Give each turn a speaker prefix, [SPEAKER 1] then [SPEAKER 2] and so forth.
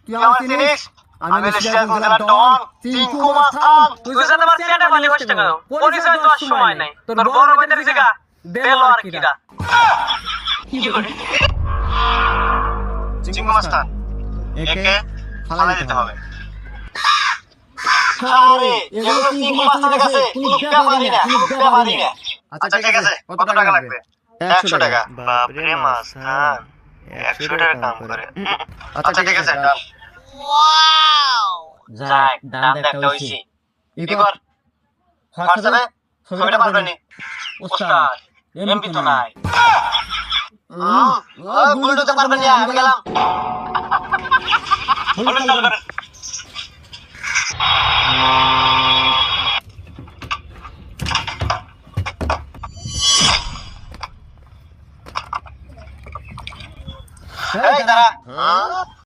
[SPEAKER 1] তুই আমার চিনিস? আমি হলো সিরাজগঞ্জ জেলার ডন চিঙ্কু মাস্তান।
[SPEAKER 2] তুই সাথে আমার চেনা পালি কষ্ট কেন? পরিচয় তো আর সময় নাই। তোর বড় ভাইদের জায়গা দেলো আর কিরা। কি করে?
[SPEAKER 1] চিঙ্কু মাস্তান একে ফালাই দিতে হবে। আরে এগুলো চিঙ্কু মাস্তানের কাছে কোনো ব্যাপারই না, কোনো ব্যাপারই না। আচ্ছা ঠিক আছে, কত টাকা লাগবে? 100 টাকা। বাপরে মাস্তান 100 টাকা কাম করে। আচ্ছা ঠিক আছে, ডান। যাক, দাম একটা হইছে। এবার হোয়াটসঅ্যাপে ছবিটা পাঠাবনি। ওস্তাদ এমবি তো নাই। বুলডো তো পারবেন না, আমি গেলাম। বুলডো চালু করেন।